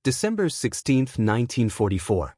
December 16, 1944.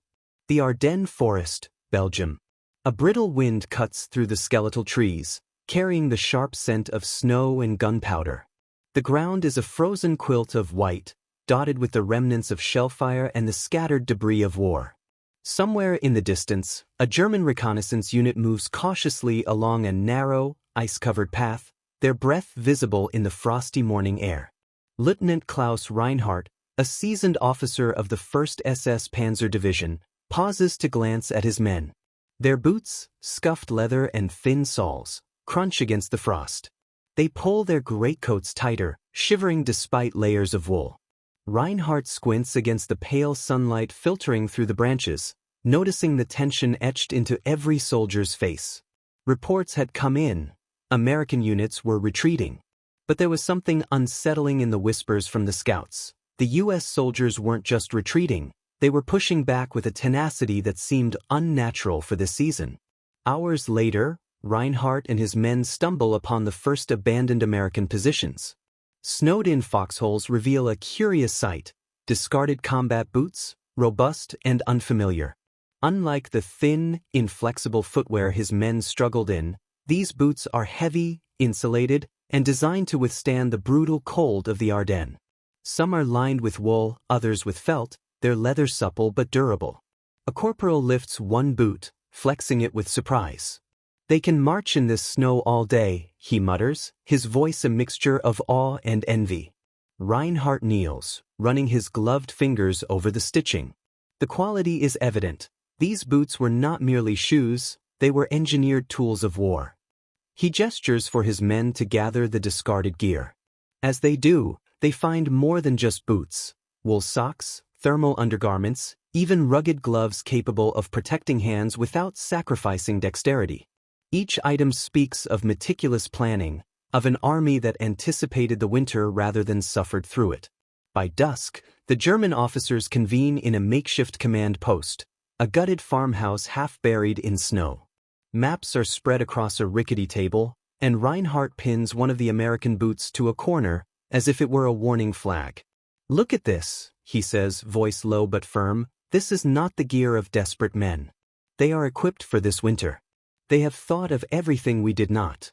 The Ardennes Forest, Belgium. A brittle wind cuts through the skeletal trees, carrying the sharp scent of snow and gunpowder. The ground is a frozen quilt of white, dotted with the remnants of shellfire and the scattered debris of war. Somewhere in the distance, a German reconnaissance unit moves cautiously along a narrow, ice-covered path, their breath visible in the frosty morning air. Lieutenant Klaus Reinhardt, a seasoned officer of the 1st SS Panzer Division, pauses to glance at his men. Their boots, scuffed leather and thin soles, crunch against the frost. They pull their greatcoats tighter, shivering despite layers of wool. Reinhardt squints against the pale sunlight filtering through the branches, noticing the tension etched into every soldier's face. Reports had come in. American units were retreating. But there was something unsettling in the whispers from the scouts. The U.S. soldiers weren't just retreating, they were pushing back with a tenacity that seemed unnatural for this season. Hours later, Reinhardt and his men stumble upon the first abandoned American positions. Snowed-in foxholes reveal a curious sight: discarded combat boots, robust and unfamiliar. Unlike the thin, inflexible footwear his men struggled in, these boots are heavy, insulated, and designed to withstand the brutal cold of the Ardennes. Some are lined with wool, others with felt, their leather supple but durable. A corporal lifts one boot, flexing it with surprise. "They can march in this snow all day," he mutters, his voice a mixture of awe and envy. Reinhardt kneels, running his gloved fingers over the stitching. The quality is evident. These boots were not merely shoes, they were engineered tools of war. He gestures for his men to gather the discarded gear. As they do, they find more than just boots: wool socks, thermal undergarments, even rugged gloves capable of protecting hands without sacrificing dexterity. Each item speaks of meticulous planning, of an army that anticipated the winter rather than suffered through it. By dusk, the German officers convene in a makeshift command post, a gutted farmhouse half buried in snow. Maps are spread across a rickety table, and Reinhardt pins one of the American boots to a corner, as if it were a warning flag. "Look at this," he says, voice low but firm. "This is not the gear of desperate men. They are equipped for this winter. They have thought of everything we did not."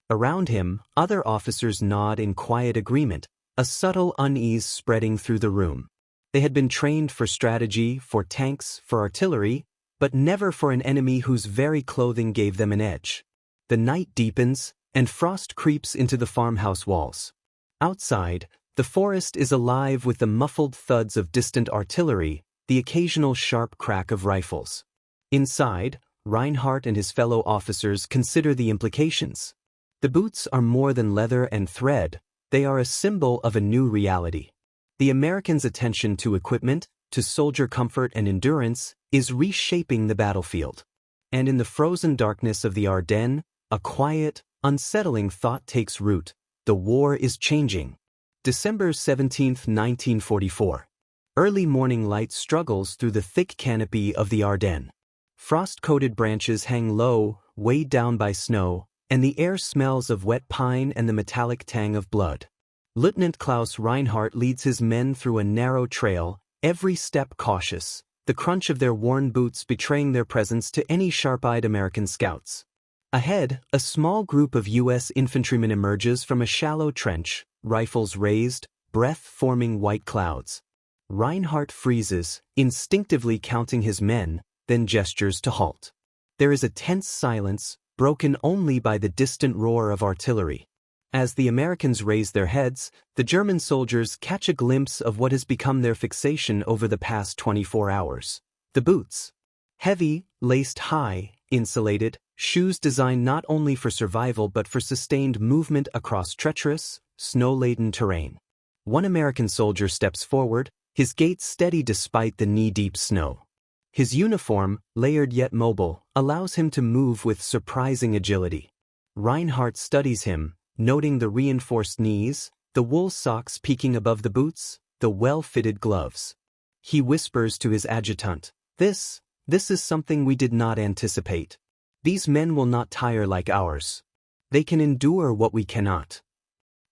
Around him, other officers nod in quiet agreement, a subtle unease spreading through the room. They had been trained for strategy, for tanks, for artillery, but never for an enemy whose very clothing gave them an edge. The night deepens, and frost creeps into the farmhouse walls. Outside, the forest is alive with the muffled thuds of distant artillery, the occasional sharp crack of rifles. Inside, Reinhardt and his fellow officers consider the implications. The boots are more than leather and thread, they are a symbol of a new reality. The Americans' attention to equipment, to soldier comfort and endurance, is reshaping the battlefield. And in the frozen darkness of the Ardennes, a quiet, unsettling thought takes root: the war is changing. December 17, 1944. Early morning light struggles through the thick canopy of the Ardennes. Frost-coated branches hang low, weighed down by snow, and the air smells of wet pine and the metallic tang of blood. Lieutenant Klaus Reinhardt leads his men through a narrow trail, every step cautious, the crunch of their worn boots betraying their presence to any sharp-eyed American scouts. Ahead, a small group of U.S. infantrymen emerges from a shallow trench, rifles raised, breath forming white clouds. Reinhardt freezes, instinctively counting his men, then gestures to halt. There is a tense silence, broken only by the distant roar of artillery. As the Americans raise their heads, the German soldiers catch a glimpse of what has become their fixation over the past 24 hours. The boots. Heavy, laced high, insulated, shoes designed not only for survival but for sustained movement across treacherous, snow-laden terrain. One American soldier steps forward, his gait steady despite the knee-deep snow. His uniform, layered yet mobile, allows him to move with surprising agility. Reinhardt studies him, noting the reinforced knees, the wool socks peeking above the boots, the well-fitted gloves. He whispers to his adjutant, This is something we did not anticipate. These men will not tire like ours. They can endure what we cannot."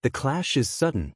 The clash is sudden.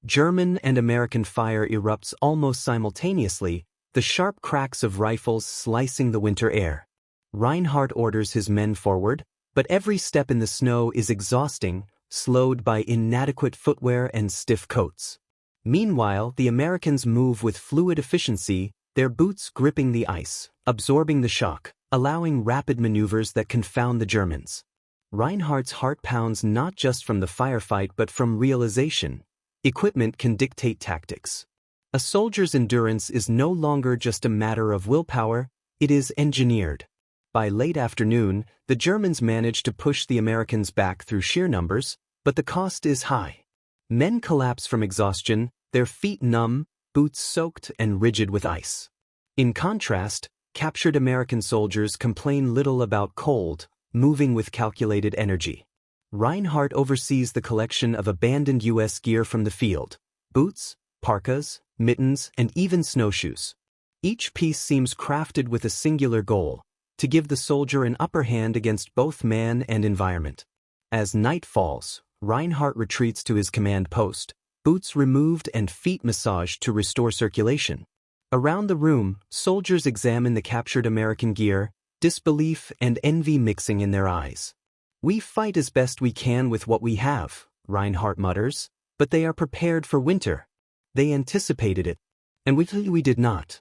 German and American fire erupts almost simultaneously, the sharp cracks of rifles slicing the winter air. Reinhardt orders his men forward, but every step in the snow is exhausting, slowed by inadequate footwear and stiff coats. Meanwhile, the Americans move with fluid efficiency, their boots gripping the ice, absorbing the shock, allowing rapid maneuvers that confound the Germans. Reinhardt's heart pounds not just from the firefight but from realization. Equipment can dictate tactics. A soldier's endurance is no longer just a matter of willpower, it is engineered. By late afternoon, the Germans manage to push the Americans back through sheer numbers, but the cost is high. Men collapse from exhaustion, their feet numb, boots soaked and rigid with ice. In contrast, captured American soldiers complain little about cold, moving with calculated energy. Reinhardt oversees the collection of abandoned U.S. gear from the field: boots, parkas, mittens, and even snowshoes. Each piece seems crafted with a singular goal: to give the soldier an upper hand against both man and environment. As night falls, Reinhardt retreats to his command post, boots removed and feet massaged to restore circulation. Around the room, soldiers examine the captured American gear, disbelief and envy mixing in their eyes. "We fight as best we can with what we have," Reinhardt mutters, "but they are prepared for winter. They anticipated it. And we did not."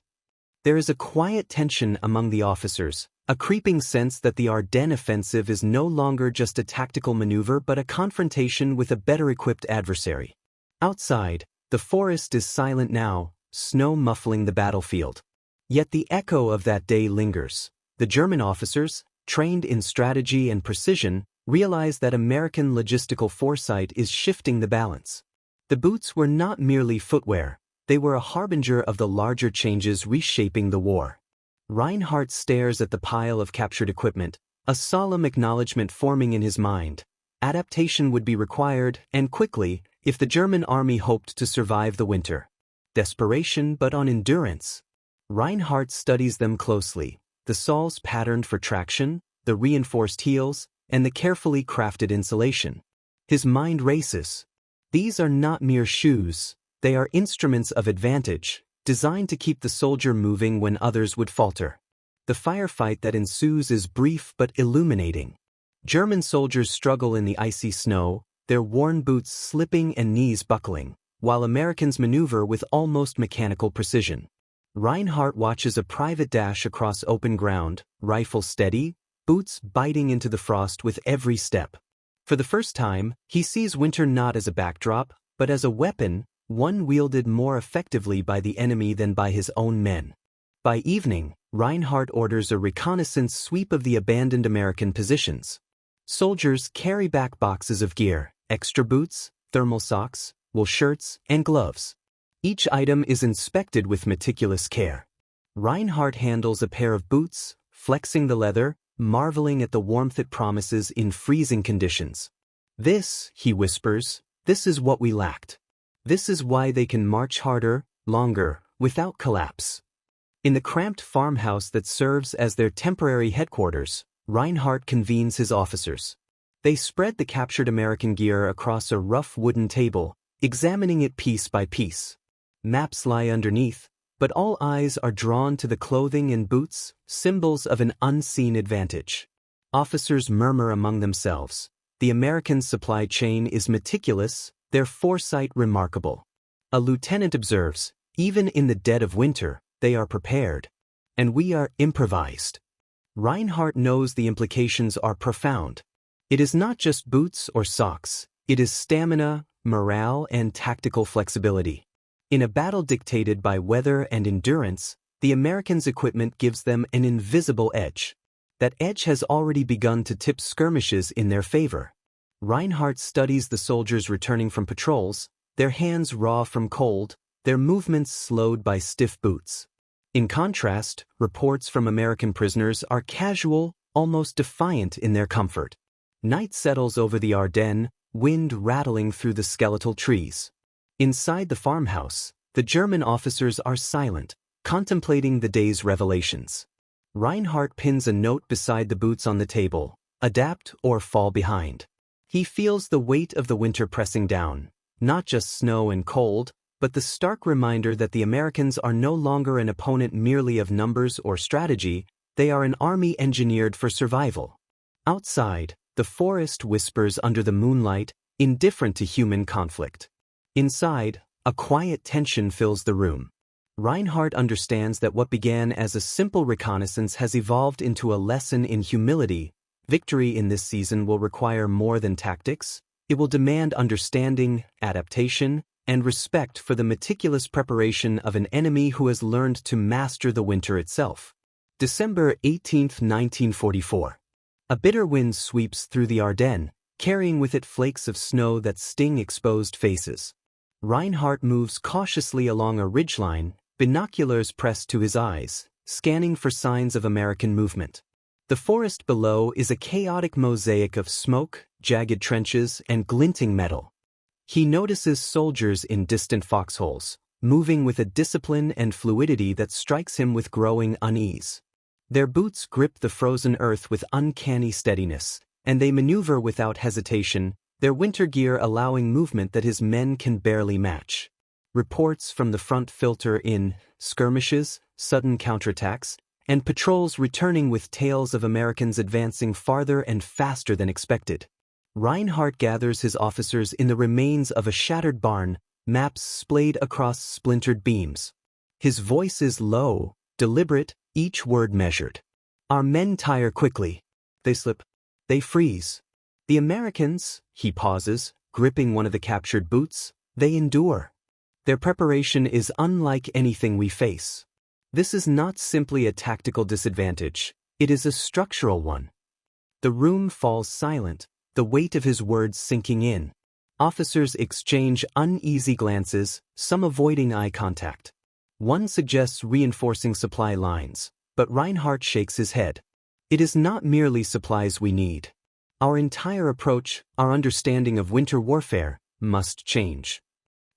There is a quiet tension among the officers, a creeping sense that the Ardennes offensive is no longer just a tactical maneuver but a confrontation with a better-equipped adversary. Outside, the forest is silent now, snow muffling the battlefield. Yet the echo of that day lingers. The German officers, trained in strategy and precision, realize that American logistical foresight is shifting the balance. The boots were not merely footwear, they were a harbinger of the larger changes reshaping the war. Reinhardt stares at the pile of captured equipment, a solemn acknowledgement forming in his mind. Adaptation would be required, and quickly, if the German army hoped to survive the winter. Desperation but on endurance. Reinhardt studies them closely, the soles patterned for traction, the reinforced heels, and the carefully crafted insulation. His mind races. These are not mere shoes, they are instruments of advantage, designed to keep the soldier moving when others would falter. The firefight that ensues is brief but illuminating. German soldiers struggle in the icy snow, their worn boots slipping and knees buckling, while Americans maneuver with almost mechanical precision. Reinhardt watches a private dash across open ground, rifle steady, boots biting into the frost with every step. For the first time, he sees winter not as a backdrop, but as a weapon, one wielded more effectively by the enemy than by his own men. By evening, Reinhardt orders a reconnaissance sweep of the abandoned American positions. Soldiers carry back boxes of gear, extra boots, thermal socks, wool shirts, and gloves. Each item is inspected with meticulous care. Reinhardt handles a pair of boots, flexing the leather, marveling at the warmth it promises in freezing conditions. "This," he whispers, "this is what we lacked. This is why they can march harder, longer, without collapse." In the cramped farmhouse that serves as their temporary headquarters, Reinhardt convenes his officers. They spread the captured American gear across a rough wooden table, examining it piece by piece. Maps lie underneath, but all eyes are drawn to the clothing and boots, symbols of an unseen advantage. Officers murmur among themselves. The American supply chain is meticulous, their foresight remarkable. A lieutenant observes, even in the dead of winter, they are prepared. And we are improvised. Reinhardt knows the implications are profound. It is not just boots or socks, it is stamina, morale, and tactical flexibility. In a battle dictated by weather and endurance, the Americans' equipment gives them an invisible edge. That edge has already begun to tip skirmishes in their favor. Reinhardt studies the soldiers returning from patrols, their hands raw from cold, their movements slowed by stiff boots. In contrast, reports from American prisoners are casual, almost defiant in their comfort. Night settles over the Ardennes, wind rattling through the skeletal trees. Inside the farmhouse, the German officers are silent, contemplating the day's revelations. Reinhardt pins a note beside the boots on the table: adapt or fall behind. He feels the weight of the winter pressing down. Not just snow and cold, but the stark reminder that the Americans are no longer an opponent merely of numbers or strategy, they are an army engineered for survival. Outside, the forest whispers under the moonlight, indifferent to human conflict. Inside, a quiet tension fills the room. Reinhardt understands that what began as a simple reconnaissance has evolved into a lesson in humility. Victory in this season will require more than tactics. It will demand understanding, adaptation, and respect for the meticulous preparation of an enemy who has learned to master the winter itself. December 18, 1944. A bitter wind sweeps through the Ardennes, carrying with it flakes of snow that sting exposed faces. Reinhardt moves cautiously along a ridgeline, binoculars pressed to his eyes, scanning for signs of American movement. The forest below is a chaotic mosaic of smoke, jagged trenches, and glinting metal. He notices soldiers in distant foxholes, moving with a discipline and fluidity that strikes him with growing unease. Their boots grip the frozen earth with uncanny steadiness, and they maneuver without hesitation, their winter gear allowing movement that his men can barely match. Reports from the front filter in skirmishes, sudden counterattacks, and patrols returning with tales of Americans advancing farther and faster than expected. Reinhardt gathers his officers in the remains of a shattered barn, maps splayed across splintered beams. His voice is low, deliberate, each word measured. Our men tire quickly. They slip. They freeze. The Americans, he pauses, gripping one of the captured boots, they endure. Their preparation is unlike anything we face. This is not simply a tactical disadvantage, it is a structural one. The room falls silent, the weight of his words sinking in. Officers exchange uneasy glances, some avoiding eye contact. One suggests reinforcing supply lines, but Reinhardt shakes his head. It is not merely supplies we need. Our entire approach, our understanding of winter warfare, must change.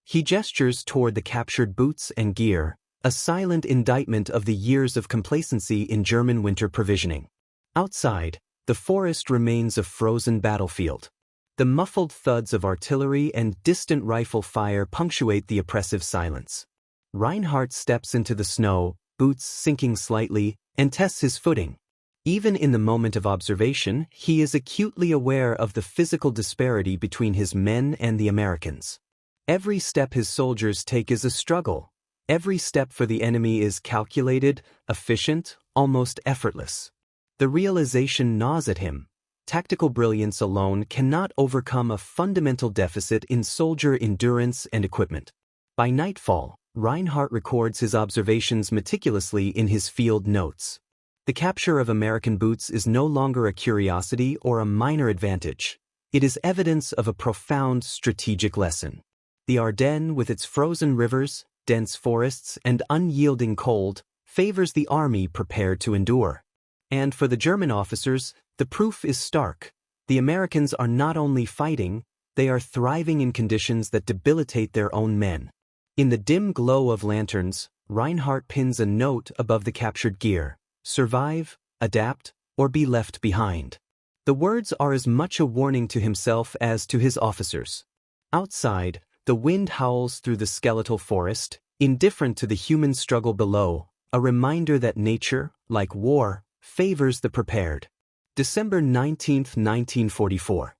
He gestures toward the captured boots and gear, a silent indictment of the years of complacency in German winter provisioning. Outside, the forest remains a frozen battlefield. The muffled thuds of artillery and distant rifle fire punctuate the oppressive silence. Reinhardt steps into the snow, boots sinking slightly, and tests his footing. Even in the moment of observation, he is acutely aware of the physical disparity between his men and the Americans. Every step his soldiers take is a struggle. Every step for the enemy is calculated, efficient, almost effortless. The realization gnaws at him. Tactical brilliance alone cannot overcome a fundamental deficit in soldier endurance and equipment. By nightfall, Reinhardt records his observations meticulously in his field notes. The capture of American boots is no longer a curiosity or a minor advantage. It is evidence of a profound strategic lesson. The Ardennes, with its frozen rivers, dense forests, and unyielding cold, favors the army prepared to endure. And for the German officers, the proof is stark. The Americans are not only fighting, they are thriving in conditions that debilitate their own men. In the dim glow of lanterns, Reinhardt pins a note above the captured gear: survive, adapt, or be left behind. The words are as much a warning to himself as to his officers. Outside, the wind howls through the skeletal forest, indifferent to the human struggle below, a reminder that nature, like war, favors the prepared. December 19, 1944.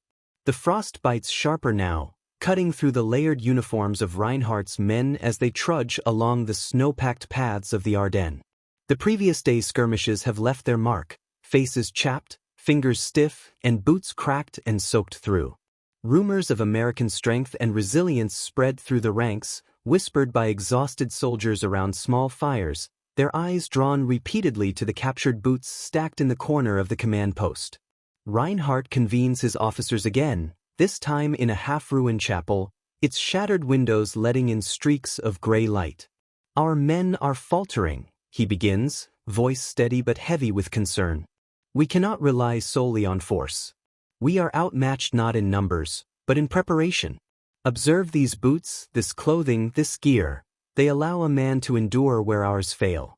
The frost bites sharper now, cutting through the layered uniforms of Reinhardt's men as they trudge along the snow-packed paths of the Ardennes. The previous day's skirmishes have left their mark, faces chapped, fingers stiff, and boots cracked and soaked through. Rumors of American strength and resilience spread through the ranks, whispered by exhausted soldiers around small fires, their eyes drawn repeatedly to the captured boots stacked in the corner of the command post. Reinhardt convenes his officers again, this time in a half-ruined chapel, its shattered windows letting in streaks of gray light. Our men are faltering, he begins, voice steady but heavy with concern. We cannot rely solely on force. We are outmatched not in numbers, but in preparation. Observe these boots, this clothing, this gear. They allow a man to endure where ours fail.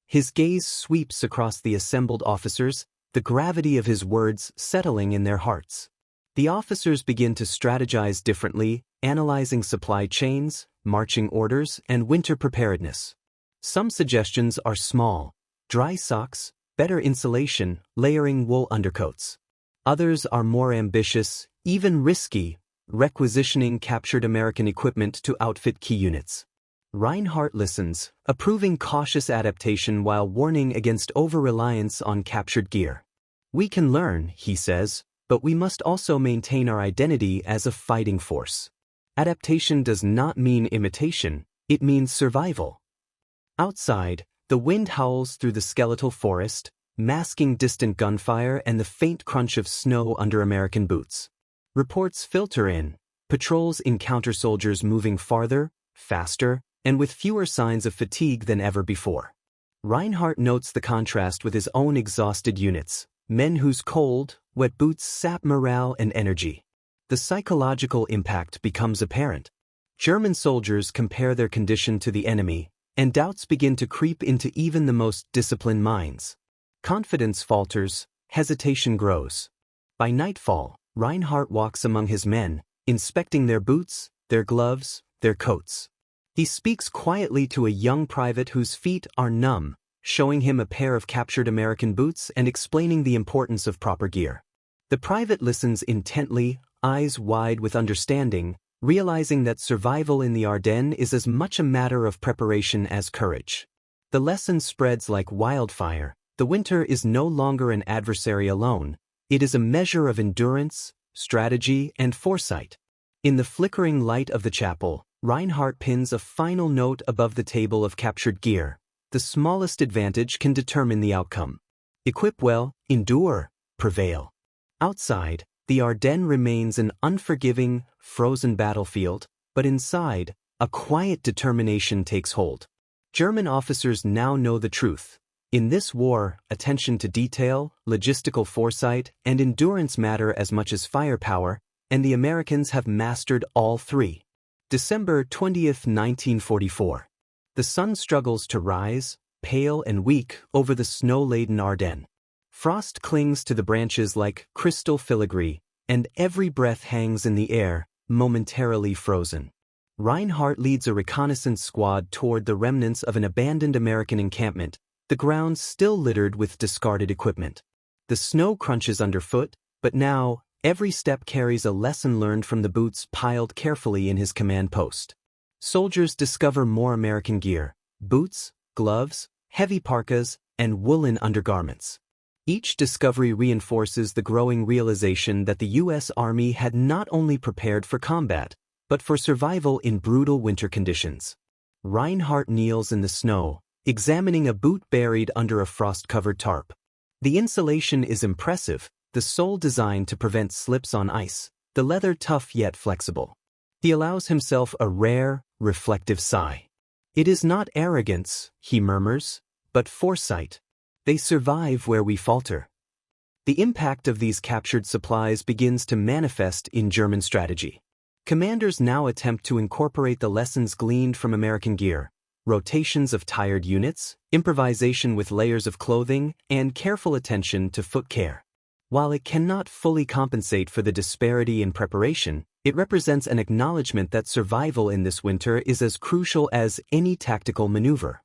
His gaze sweeps across the assembled officers, the gravity of his words settling in their hearts. The officers begin to strategize differently, analyzing supply chains, marching orders, and winter preparedness. Some suggestions are small: dry socks, better insulation, layering wool undercoats. Others are more ambitious, even risky, requisitioning captured American equipment to outfit key units. Reinhardt listens, approving cautious adaptation while warning against over-reliance on captured gear. "We can learn," he says, "but we must also maintain our identity as a fighting force." Adaptation does not mean imitation, it means survival. Outside, the wind howls through the skeletal forest, masking distant gunfire and the faint crunch of snow under American boots. Reports filter in, patrols encounter soldiers moving farther, faster, and with fewer signs of fatigue than ever before. Reinhardt notes the contrast with his own exhausted units, men whose cold, wet boots sap morale and energy. The psychological impact becomes apparent. German soldiers compare their condition to the enemy, and doubts begin to creep into even the most disciplined minds. Confidence falters, hesitation grows. By nightfall, Reinhardt walks among his men, inspecting their boots, their gloves, their coats. He speaks quietly to a young private whose feet are numb, showing him a pair of captured American boots and explaining the importance of proper gear. The private listens intently, eyes wide with understanding, realizing that survival in the Ardennes is as much a matter of preparation as courage. The lesson spreads like wildfire. The winter is no longer an adversary alone. It is a measure of endurance, strategy, and foresight. In the flickering light of the chapel, Reinhardt pins a final note above the table of captured gear. The smallest advantage can determine the outcome. Equip well, endure, prevail. Outside, the Ardennes remains an unforgiving, frozen battlefield, but inside, a quiet determination takes hold. German officers now know the truth. In this war, attention to detail, logistical foresight, and endurance matter as much as firepower, and the Americans have mastered all three. December 20th, 1944. The sun struggles to rise, pale and weak, over the snow-laden Ardennes. Frost clings to the branches like crystal filigree, and every breath hangs in the air, momentarily frozen. Reinhardt leads a reconnaissance squad toward the remnants of an abandoned American encampment, the ground still littered with discarded equipment. The snow crunches underfoot, but now, every step carries a lesson learned from the boots piled carefully in his command post. Soldiers discover more American gear: boots, gloves, heavy parkas, and woolen undergarments. Each discovery reinforces the growing realization that the U.S. Army had not only prepared for combat, but for survival in brutal winter conditions. Reinhardt kneels in the snow, examining a boot buried under a frost-covered tarp. The insulation is impressive, the sole designed to prevent slips on ice, the leather tough yet flexible. He allows himself a rare, reflective sigh. "It is not arrogance," he murmurs, "but foresight. They survive where we falter." The impact of these captured supplies begins to manifest in German strategy. Commanders now attempt to incorporate the lessons gleaned from American gear: rotations of tired units, improvisation with layers of clothing, and careful attention to foot care. While it cannot fully compensate for the disparity in preparation, it represents an acknowledgement that survival in this winter is as crucial as any tactical maneuver.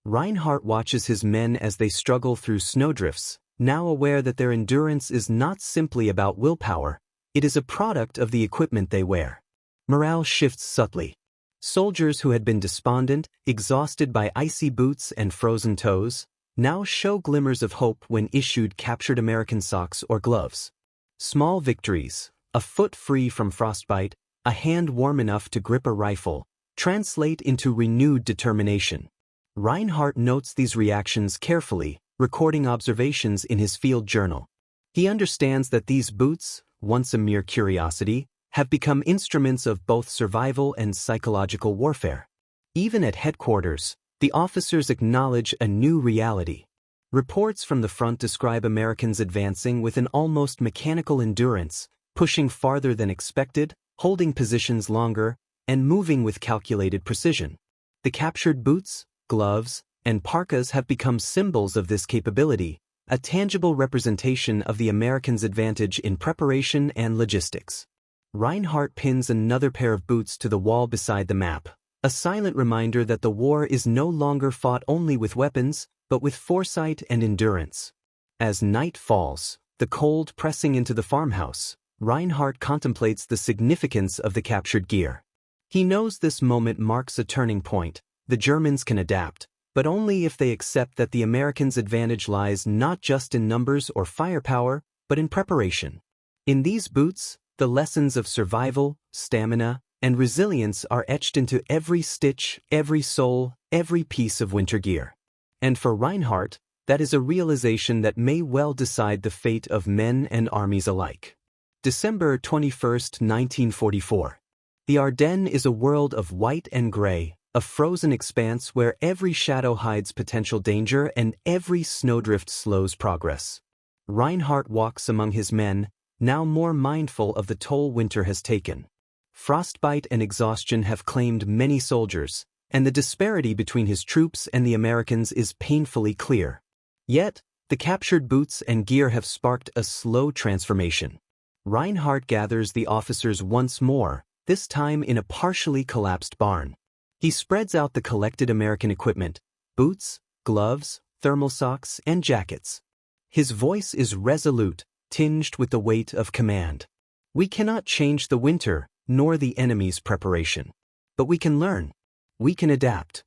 Reinhardt watches his men as they struggle through snowdrifts, now aware that their endurance is not simply about willpower, it is a product of the equipment they wear. Morale shifts subtly. Soldiers who had been despondent, exhausted by icy boots and frozen toes, now show glimmers of hope when issued captured American socks or gloves. Small victories, a foot free from frostbite, a hand warm enough to grip a rifle, translate into renewed determination. Reinhardt notes these reactions carefully, recording observations in his field journal. He understands that these boots, once a mere curiosity, have become instruments of both survival and psychological warfare. Even at headquarters, the officers acknowledge a new reality. Reports from the front describe Americans advancing with an almost mechanical endurance, pushing farther than expected, holding positions longer, and moving with calculated precision. The captured boots, gloves, and parkas have become symbols of this capability, a tangible representation of the Americans' advantage in preparation and logistics. Reinhardt pins another pair of boots to the wall beside the map, a silent reminder that the war is no longer fought only with weapons, but with foresight and endurance. As night falls, the cold pressing into the farmhouse, Reinhardt contemplates the significance of the captured gear. He knows this moment marks a turning point. The Germans can adapt, but only if they accept that the Americans' advantage lies not just in numbers or firepower, but in preparation. In these boots, the lessons of survival, stamina, and resilience are etched into every stitch, every sole, every piece of winter gear. And for Reinhardt, that is a realization that may well decide the fate of men and armies alike. December 21, 1944. The Ardennes is a world of white and gray, a frozen expanse where every shadow hides potential danger and every snowdrift slows progress. Reinhardt walks among his men, now more mindful of the toll winter has taken. Frostbite and exhaustion have claimed many soldiers, and the disparity between his troops and the Americans is painfully clear. Yet, the captured boots and gear have sparked a slow transformation. Reinhardt gathers the officers once more, this time in a partially collapsed barn. He spreads out the collected American equipment: boots, gloves, thermal socks, and jackets. His voice is resolute, tinged with the weight of command. We cannot change the winter, nor the enemy's preparation. But we can learn. We can adapt.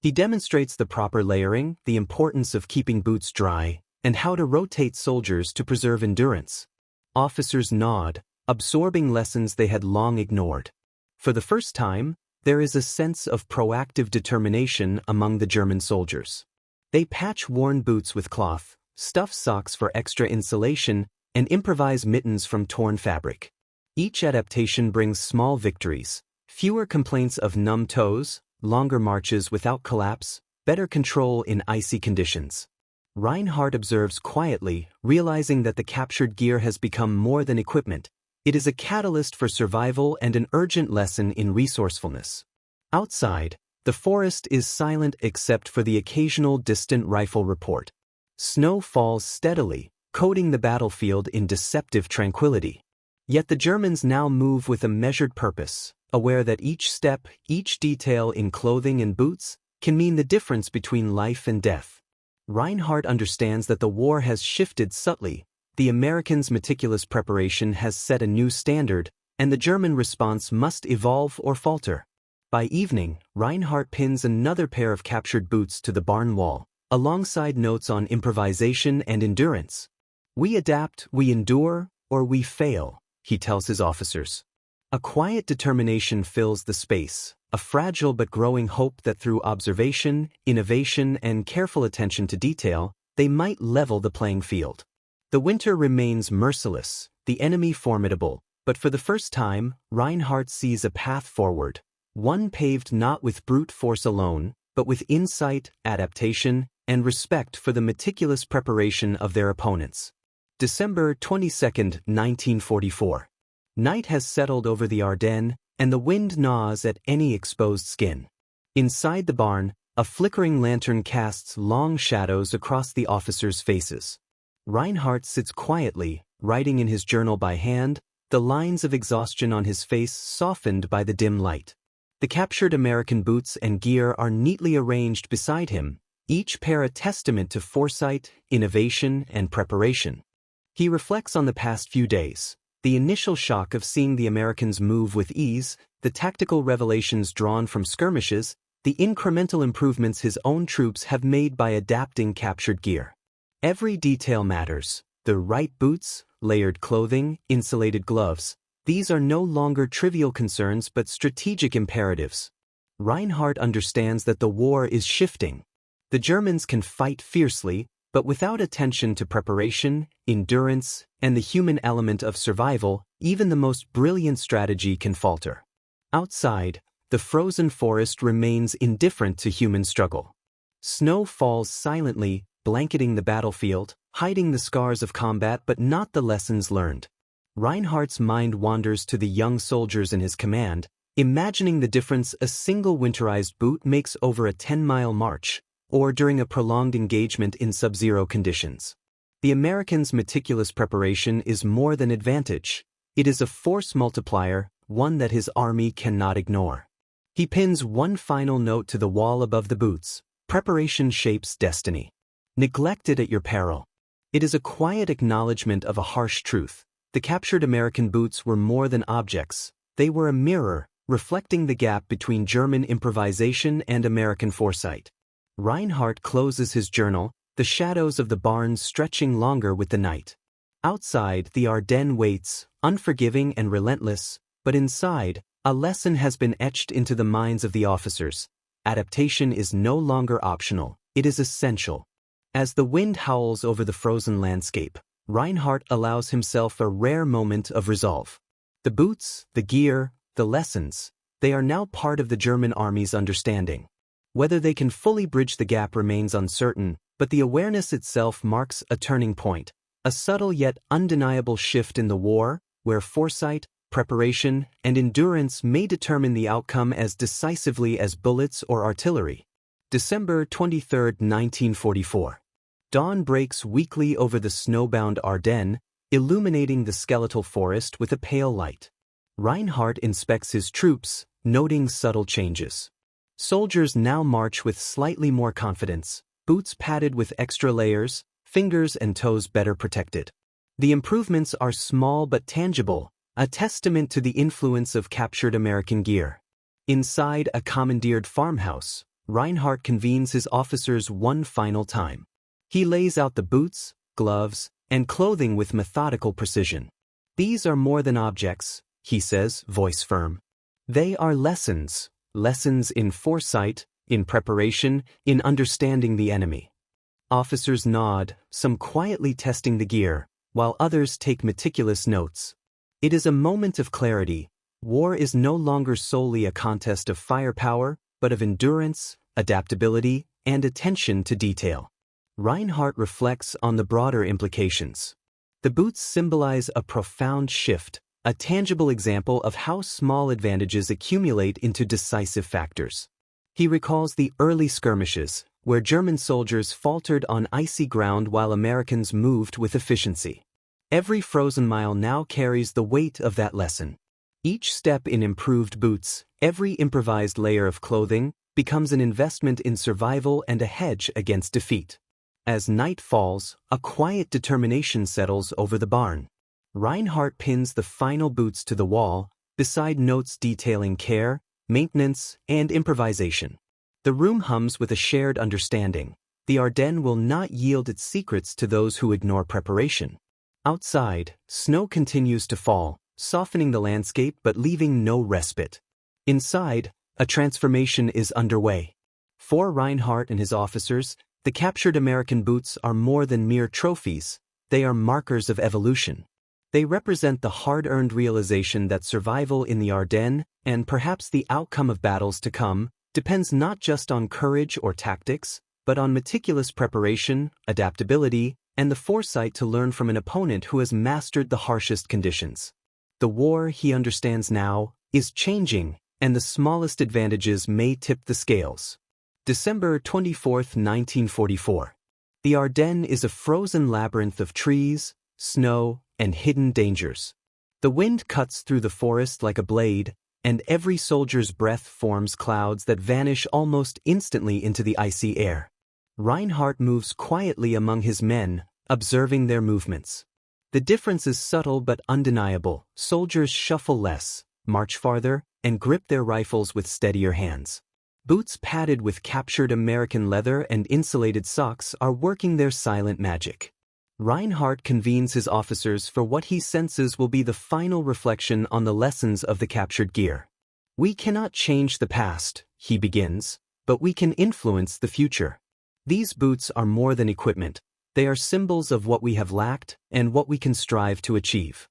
He demonstrates the proper layering, the importance of keeping boots dry, and how to rotate soldiers to preserve endurance. Officers nod, absorbing lessons they had long ignored. For the first time, there is a sense of proactive determination among the German soldiers. They patch worn boots with cloth, stuff socks for extra insulation, and improvise mittens from torn fabric. Each adaptation brings small victories: fewer complaints of numb toes, longer marches without collapse, better control in icy conditions. Reinhardt observes quietly, realizing that the captured gear has become more than equipment. It is a catalyst for survival and an urgent lesson in resourcefulness. Outside, the forest is silent except for the occasional distant rifle report. Snow falls steadily, coating the battlefield in deceptive tranquility. Yet the Germans now move with a measured purpose, aware that each step, each detail in clothing and boots, can mean the difference between life and death. Reinhardt understands that the war has shifted subtly. The Americans' meticulous preparation has set a new standard, and the German response must evolve or falter. By evening, Reinhardt pins another pair of captured boots to the barn wall, alongside notes on improvisation and endurance. "We adapt, we endure, or we fail," he tells his officers. A quiet determination fills the space, a fragile but growing hope that through observation, innovation, and careful attention to detail, they might level the playing field. The winter remains merciless, the enemy formidable, but for the first time, Reinhardt sees a path forward, one paved not with brute force alone, but with insight, adaptation, and respect for the meticulous preparation of their opponents. December 22, 1944. Night has settled over the Ardennes, and the wind gnaws at any exposed skin. Inside the barn, a flickering lantern casts long shadows across the officers' faces. Reinhardt sits quietly, writing in his journal by hand, the lines of exhaustion on his face softened by the dim light. The captured American boots and gear are neatly arranged beside him, each pair a testament to foresight, innovation, and preparation. He reflects on the past few days. The initial shock of seeing the Americans move with ease, the tactical revelations drawn from skirmishes, the incremental improvements his own troops have made by adapting captured gear. Every detail matters: the right boots, layered clothing, insulated gloves. These are no longer trivial concerns but strategic imperatives. Reinhardt understands that the war is shifting. The Germans can fight fiercely, but without attention to preparation, endurance, and the human element of survival, even the most brilliant strategy can falter. Outside, the frozen forest remains indifferent to human struggle. Snow falls silently, blanketing the battlefield, hiding the scars of combat but not the lessons learned. Reinhardt's mind wanders to the young soldiers in his command, imagining the difference a single winterized boot makes over a 10-mile march, or during a prolonged engagement in sub-zero conditions. The Americans' meticulous preparation is more than advantage. It is a force multiplier, one that his army cannot ignore. He pins one final note to the wall above the boots: preparation shapes destiny. Neglect it at your peril. It is a quiet acknowledgement of a harsh truth. The captured American boots were more than objects. They were a mirror, reflecting the gap between German improvisation and American foresight. Reinhardt closes his journal, the shadows of the barns stretching longer with the night. Outside, the Ardennes waits, unforgiving and relentless, but inside, a lesson has been etched into the minds of the officers. Adaptation is no longer optional, it is essential. As the wind howls over the frozen landscape, Reinhardt allows himself a rare moment of resolve. The boots, the gear, the lessons, they are now part of the German army's understanding. Whether they can fully bridge the gap remains uncertain, but the awareness itself marks a turning point, a subtle yet undeniable shift in the war, where foresight, preparation, and endurance may determine the outcome as decisively as bullets or artillery. December 23, 1944. Dawn breaks weakly over the snowbound Ardennes, illuminating the skeletal forest with a pale light. Reinhardt inspects his troops, noting subtle changes. Soldiers now march with slightly more confidence, boots padded with extra layers, fingers and toes better protected. The improvements are small but tangible, a testament to the influence of captured American gear. Inside a commandeered farmhouse, Reinhardt convenes his officers one final time. He lays out the boots, gloves, and clothing with methodical precision. "These are more than objects," he says, voice firm. "They are lessons. Lessons in foresight, in preparation, in understanding the enemy." Officers nod, some quietly testing the gear, while others take meticulous notes. It is a moment of clarity. War is no longer solely a contest of firepower, but of endurance, adaptability, and attention to detail. Reinhardt reflects on the broader implications. The boots symbolize a profound shift, a tangible example of how small advantages accumulate into decisive factors. He recalls the early skirmishes, where German soldiers faltered on icy ground while Americans moved with efficiency. Every frozen mile now carries the weight of that lesson. Each step in improved boots, every improvised layer of clothing, becomes an investment in survival and a hedge against defeat. As night falls, a quiet determination settles over the barn. Reinhardt pins the final boots to the wall, beside notes detailing care, maintenance, and improvisation. The room hums with a shared understanding. The Ardennes will not yield its secrets to those who ignore preparation. Outside, snow continues to fall, softening the landscape but leaving no respite. Inside, a transformation is underway. For Reinhardt and his officers, the captured American boots are more than mere trophies. They are markers of evolution. They represent the hard-earned realization that survival in the Ardennes, and perhaps the outcome of battles to come, depends not just on courage or tactics, but on meticulous preparation, adaptability, and the foresight to learn from an opponent who has mastered the harshest conditions. The war, he understands now, is changing, and the smallest advantages may tip the scales. December 24, 1944. The Ardennes is a frozen labyrinth of trees, snow, and hidden dangers. The wind cuts through the forest like a blade, and every soldier's breath forms clouds that vanish almost instantly into the icy air. Reinhardt moves quietly among his men, observing their movements. The difference is subtle but undeniable. Soldiers shuffle less, march farther, and grip their rifles with steadier hands. Boots padded with captured American leather and insulated socks are working their silent magic. Reinhardt convenes his officers for what he senses will be the final reflection on the lessons of the captured gear. "We cannot change the past," he begins, "but we can influence the future. These boots are more than equipment. They are symbols of what we have lacked and what we can strive to achieve."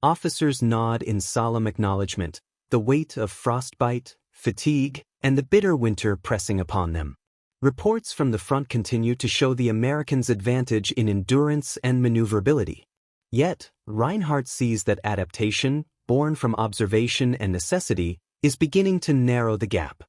Officers nod in solemn acknowledgement, the weight of frostbite, fatigue, and the bitter winter pressing upon them. Reports from the front continue to show the Americans' advantage in endurance and maneuverability. Yet, Reinhardt sees that adaptation, born from observation and necessity, is beginning to narrow the gap.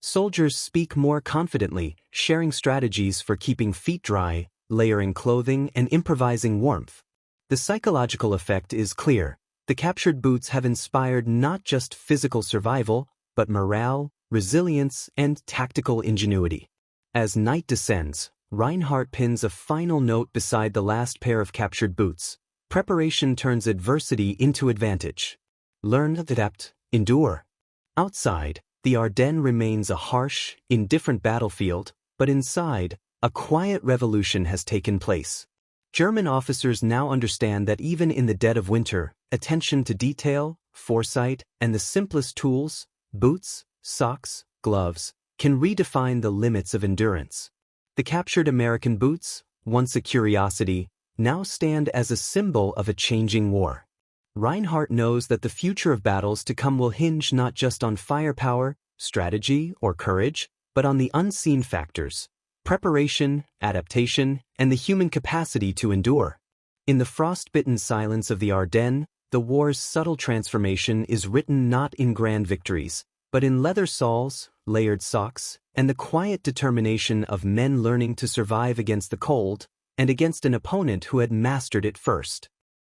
Soldiers speak more confidently, sharing strategies for keeping feet dry, layering clothing, and improvising warmth. The psychological effect is clear. The captured boots have inspired not just physical survival, but morale, resilience, and tactical ingenuity. As night descends, Reinhardt pins a final note beside the last pair of captured boots. Preparation turns adversity into advantage. Learn, adapt, endure. Outside, the Ardennes remains a harsh, indifferent battlefield, but inside, a quiet revolution has taken place. German officers now understand that even in the dead of winter, attention to detail, foresight, and the simplest tools, boots, socks, gloves, can redefine the limits of endurance. The captured American boots, once a curiosity, now stand as a symbol of a changing war. Reinhardt knows that the future of battles to come will hinge not just on firepower, strategy, or courage, but on the unseen factors: preparation, adaptation, and the human capacity to endure. In the frostbitten silence of the Ardennes, the war's subtle transformation is written not in grand victories, but in leather soles, layered socks, and the quiet determination of men learning to survive against the cold, and against an opponent who had mastered it first.